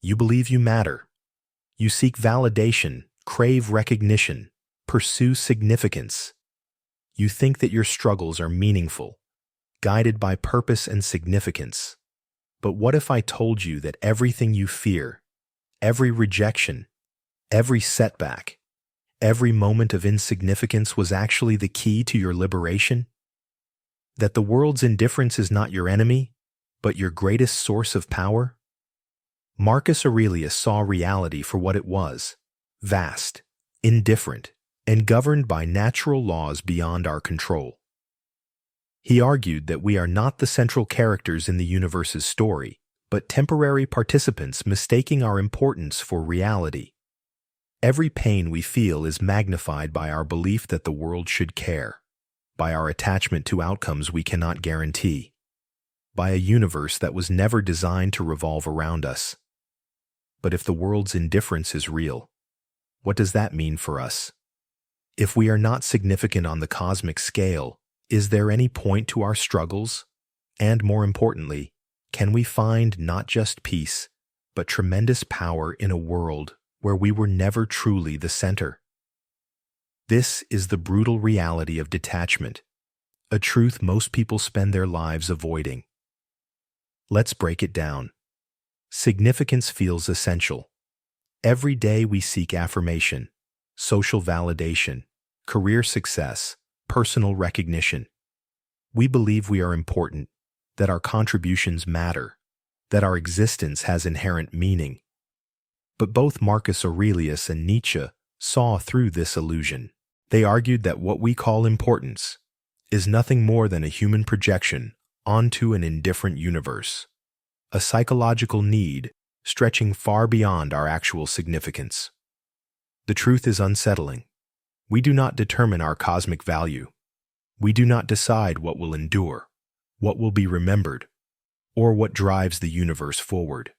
You believe you matter. You seek validation, crave recognition, pursue significance. You think that your struggles are meaningful, guided by purpose and significance. But what if I told you that everything you fear, every rejection, every setback, every moment of insignificance was actually the key to your liberation? That the world's indifference is not your enemy, but your greatest source of power? Marcus Aurelius saw reality for what it was: vast, indifferent, and governed by natural laws beyond our control. He argued that we are not the central characters in the universe's story, but temporary participants mistaking our importance for reality. Every pain we feel is magnified by our belief that the world should care, by our attachment to outcomes we cannot guarantee, by a universe that was never designed to revolve around us. But if the world's indifference is real, what does that mean for us? If we are not significant on the cosmic scale, is there any point to our struggles? And more importantly, can we find not just peace, but tremendous power in a world where we were never truly the center? This is the brutal reality of detachment, a truth most people spend their lives avoiding. Let's break it down. Significance feels essential. Every day we seek affirmation, social validation, career success, personal recognition. We believe we are important, that our contributions matter, that our existence has inherent meaning. But both Marcus Aurelius and Nietzsche saw through this illusion. They argued that what we call importance is nothing more than a human projection onto an indifferent universe, a psychological need stretching far beyond our actual significance. The truth is unsettling. We do not determine our cosmic value. We do not decide what will endure, what will be remembered, or what drives the universe forward.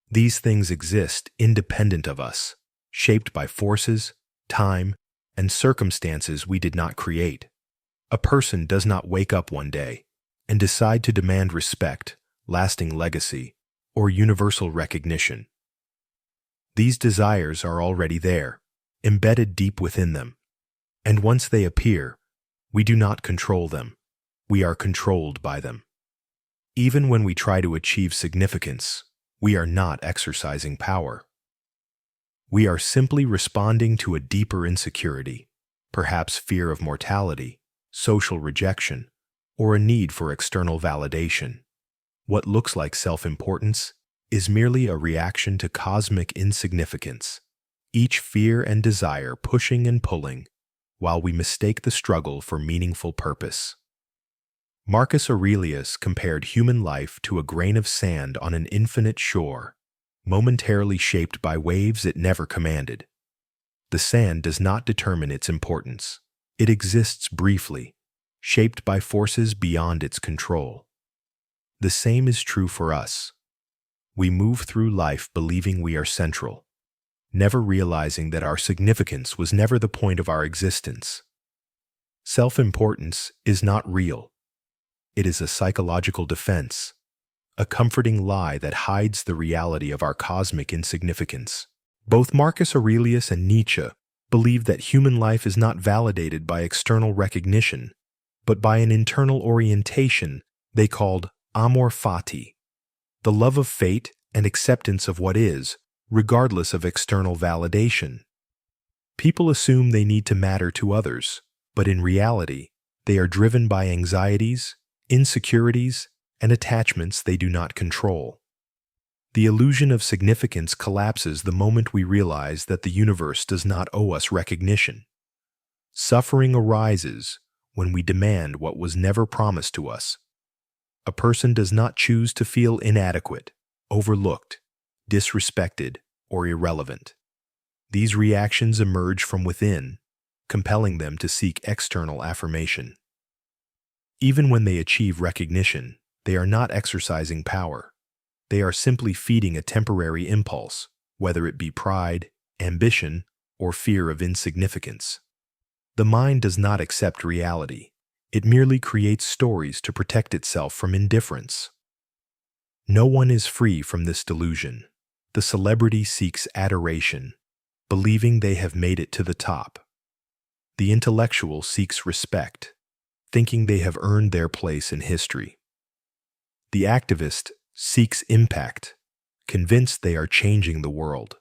These things exist independent of us, shaped by forces, time, and circumstances we did not create. A person does not wake up one day and decide to demand respect, lasting legacy, or universal recognition. These desires are already there, embedded deep within them. And once they appear, we do not control them. We are controlled by them. Even when we try to achieve significance, we are not exercising power. We are simply responding to a deeper insecurity, perhaps fear of mortality, social rejection, or a need for external validation. What looks like self-importance is merely a reaction to cosmic insignificance, each fear and desire pushing and pulling, while we mistake the struggle for meaningful purpose. Marcus Aurelius compared human life to a grain of sand on an infinite shore, momentarily shaped by waves it never commanded. The sand does not determine its importance. It exists briefly, shaped by forces beyond its control. The same is true for us. We move through life believing we are central, never realizing that our significance was never the point of our existence. Self-importance is not real. It is a psychological defense, a comforting lie that hides the reality of our cosmic insignificance. Both Marcus Aurelius and Nietzsche believed that human life is not validated by external recognition, but by an internal orientation they called amor fati, the love of fate and acceptance of what is, regardless of external validation. People assume they need to matter to others, but in reality, they are driven by anxieties, insecurities, and attachments they do not control. The illusion of significance collapses the moment we realize that the universe does not owe us recognition. Suffering arises when we demand what was never promised to us. A person does not choose to feel inadequate, overlooked, disrespected, or irrelevant. These reactions emerge from within, compelling them to seek external affirmation. Even when they achieve recognition, they are not exercising power. They are simply feeding a temporary impulse, whether it be pride, ambition, or fear of insignificance. The mind does not accept reality. It merely creates stories to protect itself from indifference. No one is free from this delusion. The celebrity seeks adoration, believing they have made it to the top. The intellectual seeks respect, thinking they have earned their place in history. The activist seeks impact, convinced they are changing the world.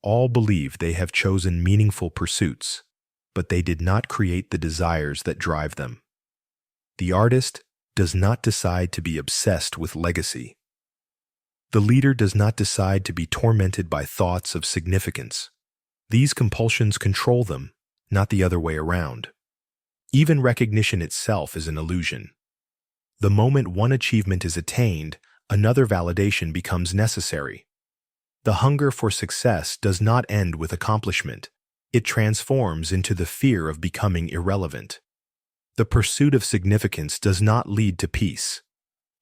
All believe they have chosen meaningful pursuits, but they did not create the desires that drive them. The artist does not decide to be obsessed with legacy. The leader does not decide to be tormented by thoughts of significance. These compulsions control them, not the other way around. Even recognition itself is an illusion. The moment one achievement is attained, another validation becomes necessary. The hunger for success does not end with accomplishment. It transforms into the fear of becoming irrelevant. The pursuit of significance does not lead to peace.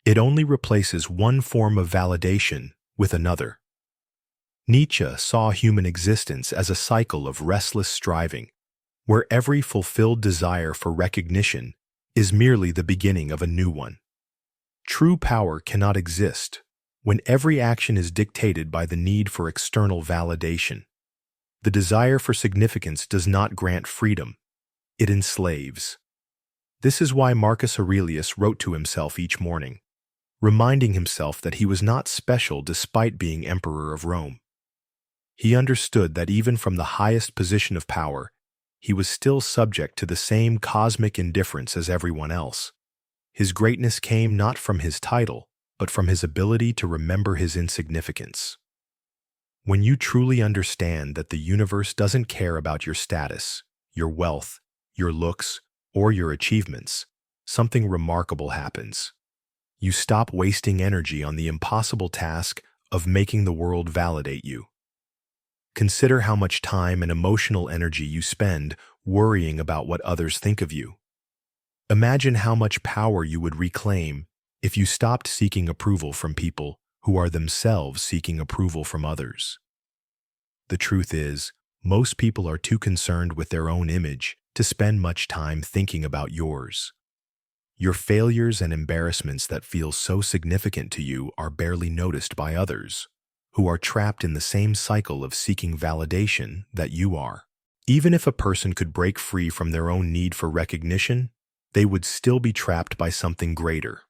It only replaces one form of validation with another. Nietzsche saw human existence as a cycle of restless striving, where every fulfilled desire for recognition is merely the beginning of a new one. True power cannot exist when every action is dictated by the need for external validation. The desire for significance does not grant freedom, it enslaves. This is why Marcus Aurelius wrote to himself each morning, reminding himself that he was not special despite being emperor of Rome. He understood that even from the highest position of power, he was still subject to the same cosmic indifference as everyone else. His greatness came not from his title, but from his ability to remember his insignificance. When you truly understand that the universe doesn't care about your status, your wealth, your looks, or your achievements, something remarkable happens. You stop wasting energy on the impossible task of making the world validate you. Consider how much time and emotional energy you spend worrying about what others think of you. Imagine how much power you would reclaim if you stopped seeking approval from people who are themselves seeking approval from others. The truth is, most people are too concerned with their own image to spend much time thinking about yours. Your failures and embarrassments that feel so significant to you are barely noticed by others, who are trapped in the same cycle of seeking validation that you are. Even if a person could break free from their own need for recognition, they would still be trapped by something greater.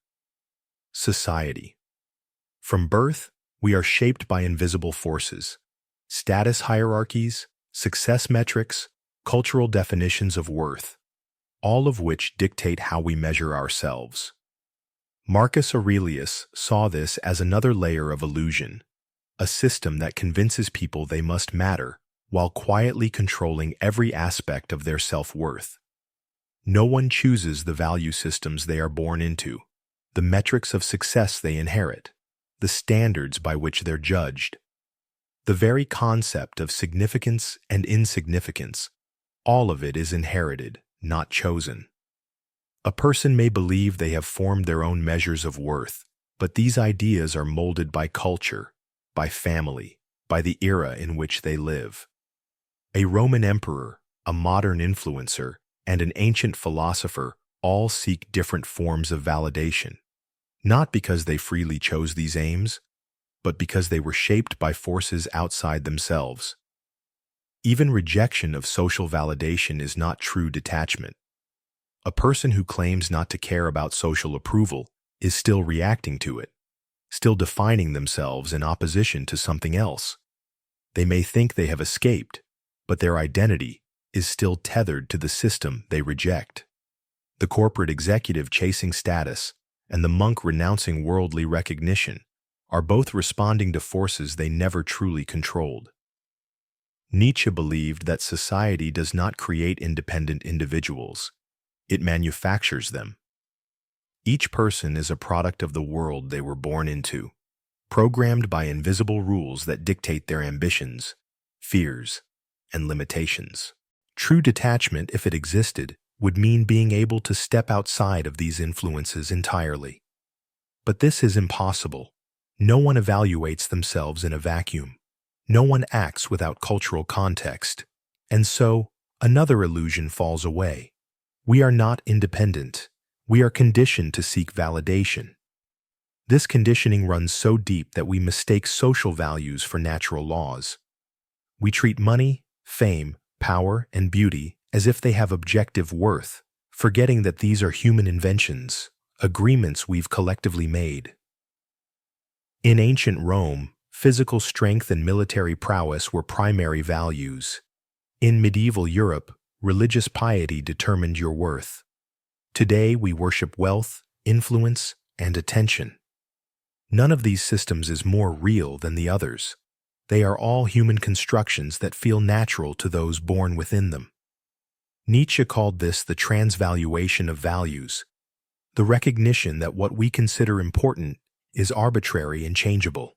Society. From birth, we are shaped by invisible forces, status hierarchies, success metrics, cultural definitions of worth, all of which dictate how we measure ourselves. Marcus Aurelius saw this as another layer of illusion, a system that convinces people they must matter while quietly controlling every aspect of their self-worth. No one chooses the value systems they are born into, the metrics of success they inherit, the standards by which they're judged. The very concept of significance and insignificance, all of it is inherited, not chosen. A person may believe they have formed their own measures of worth, but these ideas are molded by culture, by family, by the era in which they live. A Roman emperor, a modern influencer, and an ancient philosopher all seek different forms of validation, not because they freely chose these aims, but because they were shaped by forces outside themselves. Even rejection of social validation is not true detachment. A person who claims not to care about social approval is still reacting to it, still defining themselves in opposition to something else. They may think they have escaped, but their identity is still tethered to the system they reject. The corporate executive chasing status and the monk renouncing worldly recognition are both responding to forces they never truly controlled. Nietzsche believed that society does not create independent individuals, it manufactures them. Each person is a product of the world they were born into, programmed by invisible rules that dictate their ambitions, fears, and limitations. True detachment, if it existed, would mean being able to step outside of these influences entirely. But this is impossible. No one evaluates themselves in a vacuum. No one acts without cultural context. And so, another illusion falls away. We are not independent. We are conditioned to seek validation. This conditioning runs so deep that we mistake social values for natural laws. We treat money, fame, power, and beauty as if they have objective worth, forgetting that these are human inventions, agreements we've collectively made. In ancient Rome, physical strength and military prowess were primary values. In medieval Europe, religious piety determined your worth. Today, we worship wealth, influence, and attention. None of these systems is more real than the others. They are all human constructions that feel natural to those born within them. Nietzsche called this the transvaluation of values, the recognition that what we consider important is arbitrary and changeable.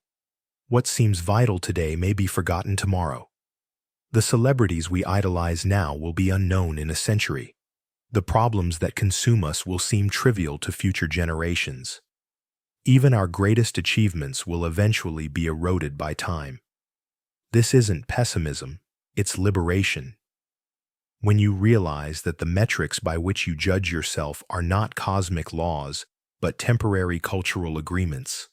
What seems vital today may be forgotten tomorrow. The celebrities we idolize now will be unknown in a century. The problems that consume us will seem trivial to future generations. Even our greatest achievements will eventually be eroded by time. This isn't pessimism, it's liberation. When you realize that the metrics by which you judge yourself are not cosmic laws, but temporary cultural agreements,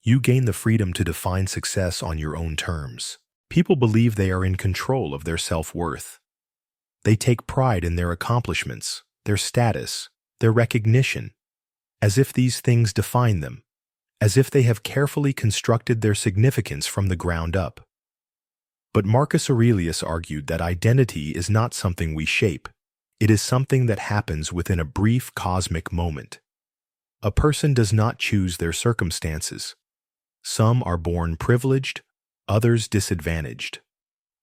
you gain the freedom to define success on your own terms. People believe they are in control of their self-worth. They take pride in their accomplishments, their status, their recognition, as if these things define them, as if they have carefully constructed their significance from the ground up. But Marcus Aurelius argued that identity is not something we shape. It is something that happens within a brief cosmic moment. A person does not choose their circumstances. Some are born privileged, others disadvantaged.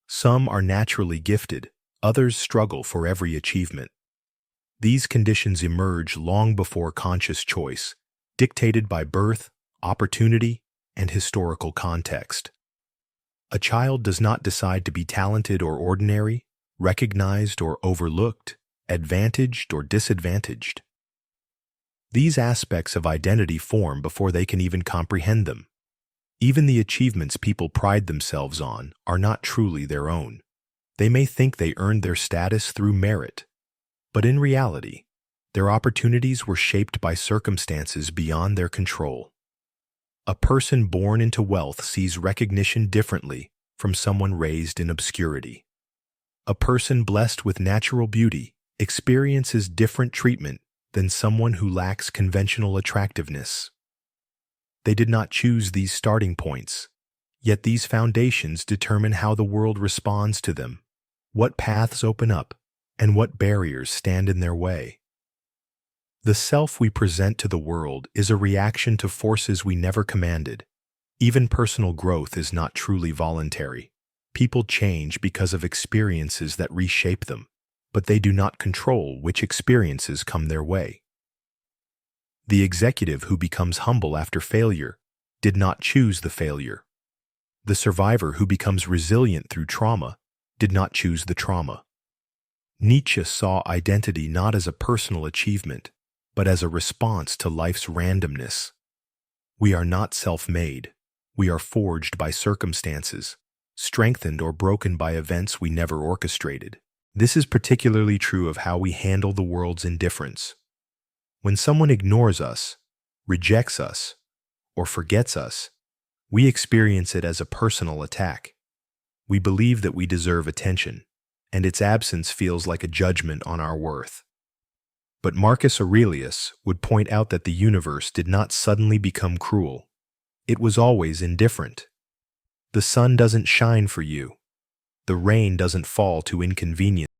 Some are naturally gifted, others struggle for every achievement. These conditions emerge long before conscious choice, dictated by birth, opportunity, and historical context. A child does not decide to be talented or ordinary, recognized or overlooked, advantaged or disadvantaged. These aspects of identity form before they can even comprehend them. Even the achievements people pride themselves on are not truly their own. They may think they earned their status through merit, but in reality, their opportunities were shaped by circumstances beyond their control. A person born into wealth sees recognition differently from someone raised in obscurity. A person blessed with natural beauty experiences different treatment than someone who lacks conventional attractiveness. They did not choose these starting points, yet these foundations determine how the world responds to them, what paths open up, and what barriers stand in their way. The self we present to the world is a reaction to forces we never commanded. Even personal growth is not truly voluntary. People change because of experiences that reshape them, but they do not control which experiences come their way. The executive who becomes humble after failure did not choose the failure. The survivor who becomes resilient through trauma did not choose the trauma. Nietzsche saw identity not as a personal achievement, but as a response to life's randomness. We are not self-made. We are forged by circumstances, strengthened or broken by events we never orchestrated. This is particularly true of how we handle the world's indifference. When someone ignores us, rejects us, or forgets us, we experience it as a personal attack. We believe that we deserve attention, and its absence feels like a judgment on our worth. But Marcus Aurelius would point out that the universe did not suddenly become cruel. It was always indifferent. The sun doesn't shine for you. The rain doesn't fall to inconvenience